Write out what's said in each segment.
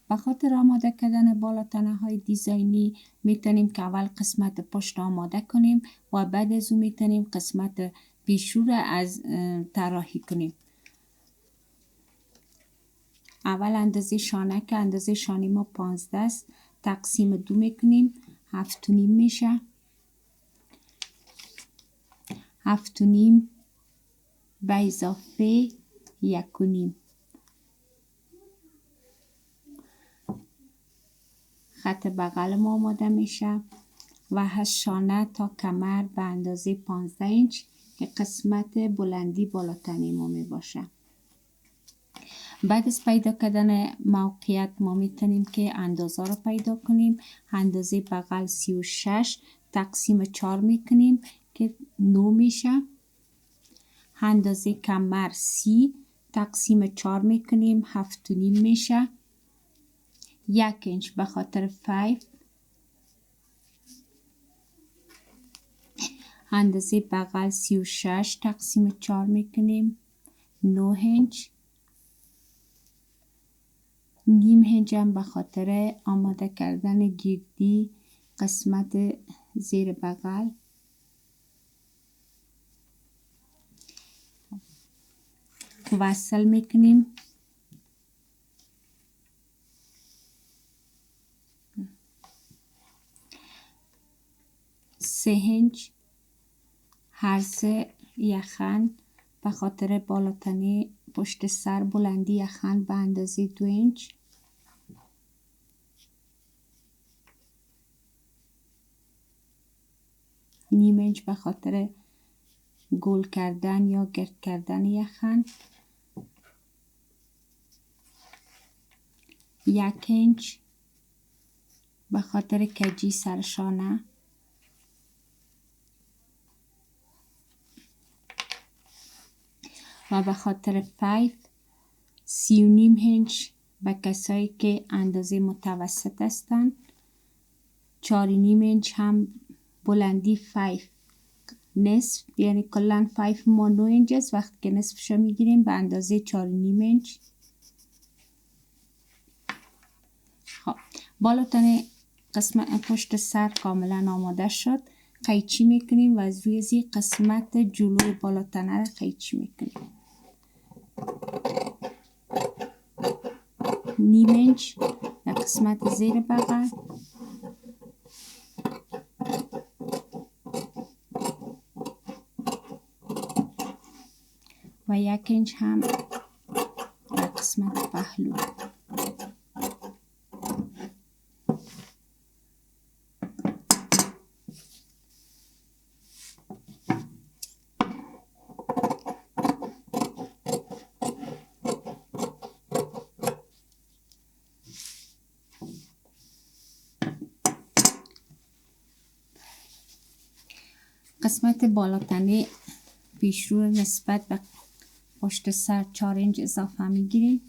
به خاطر آماده کردن بالاتنه های دیزاینی میتونیم که اول قسمت پشت آماده کنیم و بعد از اون میتونیم قسمت پیشرو را از طراحی کنیم. اول اندازه شانه که اندازه شانه ما 15 است تقسیم 2 میکنیم 7.5 میشه. 7.5 به اضافه 1.5 خط بغل ما آماده میشه و از شانه تا کمر به اندازه 15 اینچ که قسمت بلندی بالاتنی ما می باشه. بعد از پیدا کردن موقعیت ما میتونیم که اندازه رو پیدا کنیم. اندازه بغل 36 تقسیم 4 میکنیم که 9 میشه. اندازه کمر 30 تقسیم 4 میکنیم 7.5 میشه. 1 اینچ به خاطر 5. اندازه بغل 36 تقسیم 4 میکنیم 9 اینچ. نیم اینچ هم به خاطر آماده کردن گردی قسمت زیر بغل. وصل میکنیم. سه اینچ عرض یخن به خاطر بالاتنه پشت سر بلندی یخن به اندازه 2 اینچ. نیم اینچ به خاطر گل کردن یا گرد کردن یخن. 1 اینچ به خاطر کجی سر شانه. و به خاطر 5 3.5 اینچ به کسایی که اندازه متوسط هستند. 4.5 اینچ هم بلندی 5 نصف یعنی کلا 5 ما 9 اینچ است. وقتی که نصفشو میگیریم به اندازه 4.5 اینچ. خب بالاتنه قسمت پشت سر کاملا آماده شد. قیچی میکنیم و از روی زی قسمت جلوی بالاتنه را قیچی میکنیم. نیم اینچ در قسمت زیر بغل. و 1 اینچ هم در قسمت پهلو. قسمت بالاتنه پیشرو نسبت به پشت سر 4 اینچ اضافه میگیریم.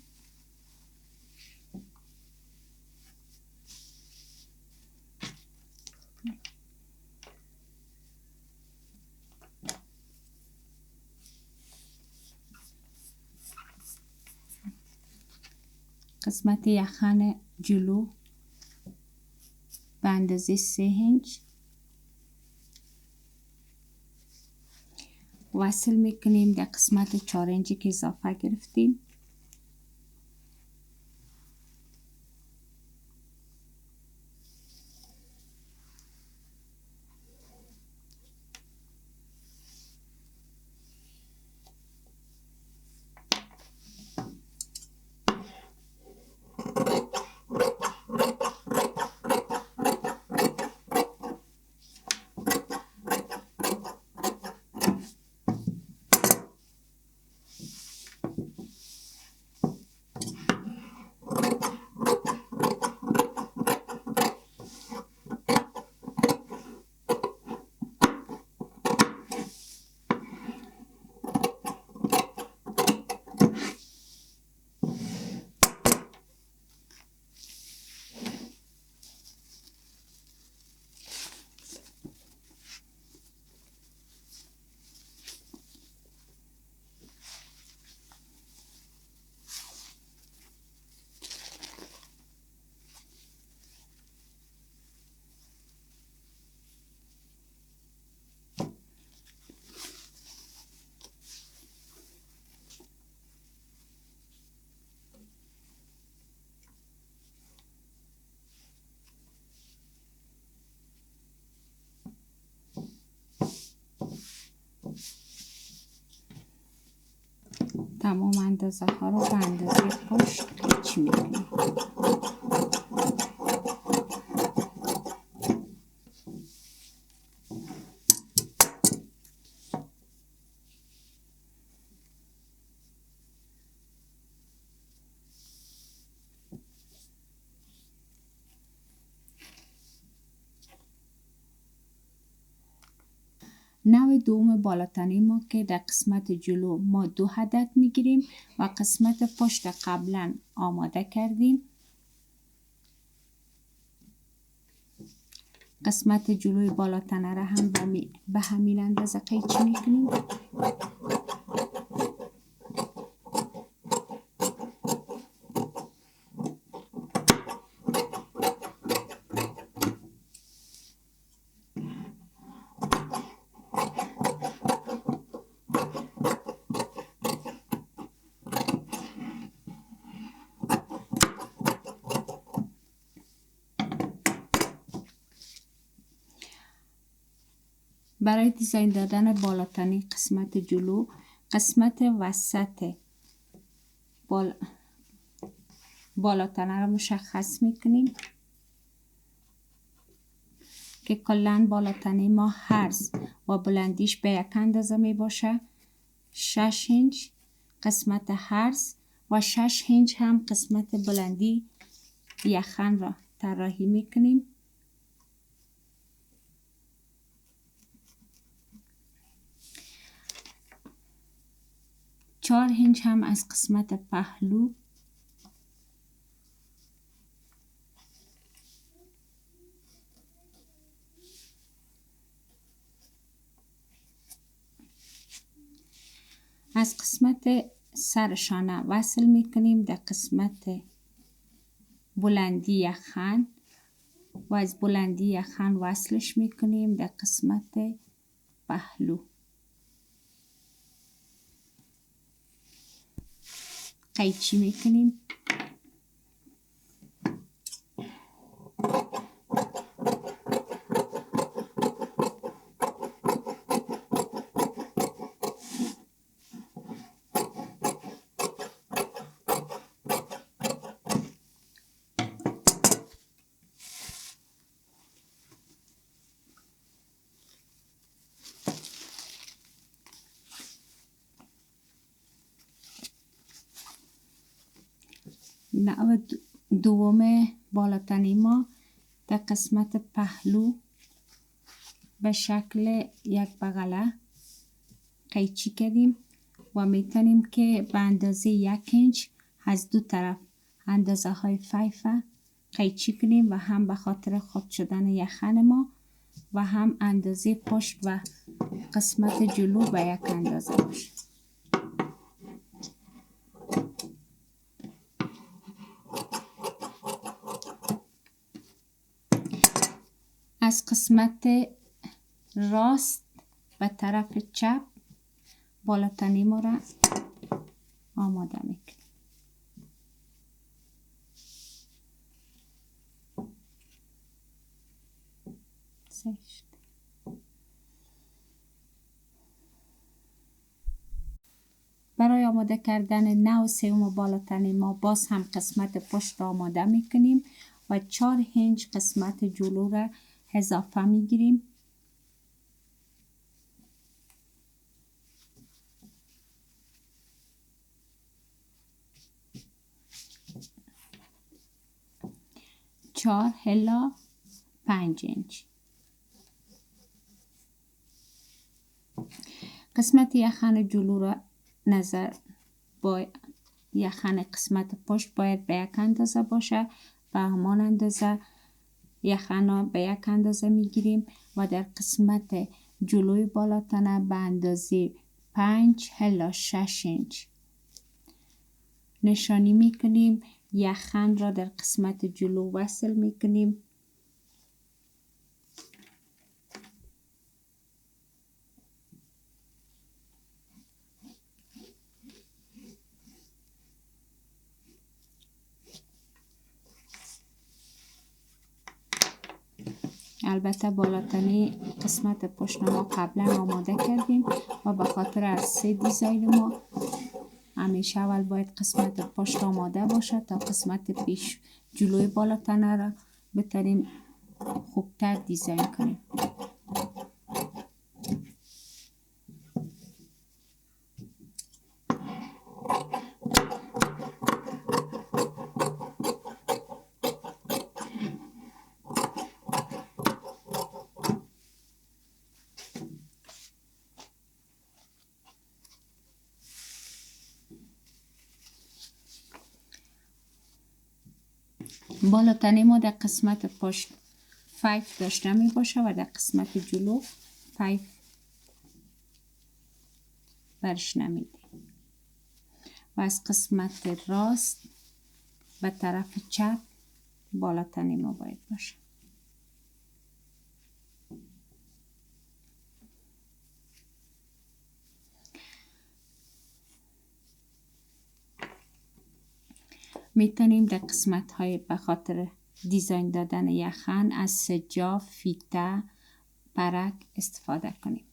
قسمت یخن جلو به اندازه 3 اینچ وصل میکنیم در قسمت 4 اینچی که اضافه گرفتیم. تمام اندازه ها رو به اندازه پشت قیچی میکنیم. نوع دوم بالاتنی ما که در قسمت جلو ما 2 عدد میگیریم و قسمت پشت قبلا آماده کردیم. قسمت جلوی بالاتنه را هم به همین اندازه قیچی میکنیم. برای دیزاین دادن بالاتنی قسمت جلو، قسمت وسط بالاتنه را مشخص میکنیم که کلن بالاتنی ما عرض و بلندیش به یک اندازه می باشه. 6 اینچ قسمت عرض و 6 اینچ هم قسمت بلندی یخن را طراحی میکنیم. چهار اینچ هم از قسمت پهلو، از قسمت سر شانه وصل میکنیم در قسمت بلندی یخن و از بلندی یخن وصلش میکنیم در قسمت پهلو. قیچی میکنیم. نوع دوم بالاتنی ما در قسمت پهلو به شکل یک بغله قیچی کردیم و میتونیم که به اندازه 1 اینچ از دو طرف اندازه های فیفه قیچی کنیم و هم به خاطر خود شدن یخن ما و هم اندازه پشت و قسمت جلو به یک اندازه باشه. از قسمت راست به طرف چپ بالاتنی ما را آماده میکنیم. برای آماده کردن نوع سوم بالاتنی ما باز هم قسمت پشت را آماده میکنیم و 4 اینچ قسمت جلو را اضافه میگیریم. چهار الی 5 اینچ. قسمت یخن جلو را نظر با یخن قسمت پشت باید به یک اندازه باشه. به همان اندازه یخن را به یک اندازه میگیریم و در قسمت جلوی بالاتنه به اندازه 5 الی 6 اینچ نشانی میکنیم. یخن را در قسمت جلو وصل میکنیم. البته بالاتنی قسمت پشت ما قبلا آماده کردیم و به خاطر عرصه دیزاین ما همیشه اول باید قسمت پشت آماده باشه تا قسمت پیش جلوی بالا تنه را بتونیم خوبتر دیزاین کنیم. بالاتنی ما در قسمت پشت 5 داشته می باشه و در قسمت جلو 5 برش نمیده و از قسمت راست به طرف چپ بالاتنی ما باید باشه. میتونیم در قسمت های به خاطر دیزاین دادن یخن از سجاف، فیته، پرک استفاده کنیم.